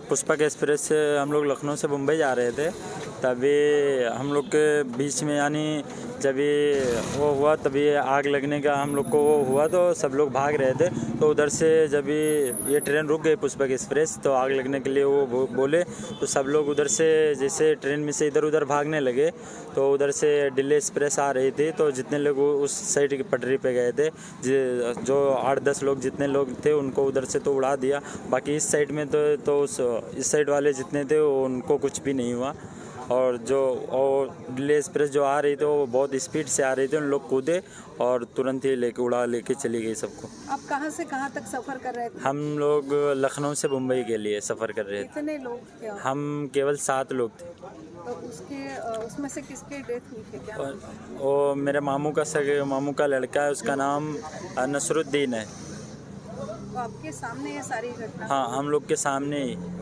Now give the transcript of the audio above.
Pushpak express से हम लोग लखनऊ से मुंबई जा रहे थे, तभी हम लोग के बीच में यानी जब ये वो हुआ तभी आग लगने का हम लोग को वो हुआ, तो सब लोग भाग रहे थे। तो उधर से जब ये ट्रेन रुक गई पुष्पक एक्सप्रेस, तो आग लगने के लिए वो बोले, तो सब लोग उधर से जैसे ट्रेन में से इधर उधर भागने लगे। तो उधर से दिल्ली एक्सप्रेस आ रही थी, तो जितने लोग उस साइड की पटरी पे गए थे, जो 8-10 लोग जितने लोग थे उनको उधर से तो उड़ा दिया। बाकी इस साइड में तो इस साइड वाले जितने थे उनको कुछ भी नहीं हुआ। और दिल्ली एक्सप्रेस जो आ रही थी वो बहुत स्पीड से आ रही थी, उन लोग कूदे और तुरंत ही लेके चली गई सबको। आप कहाँ से कहाँ तक सफ़र कर रहे थे? हम लोग लखनऊ से मुंबई के लिए सफ़र कर रहे थे। कितने लोग थे? हम केवल 7 लोग थे। तो उसमें से किसकी डेथ हुई थी क्या? वो मेरे मामू का लड़का है, उसका नाम नसरुद्दीन है। तो आपके सामने ये सारी घटना? हाँ, हम लोग के सामने ही।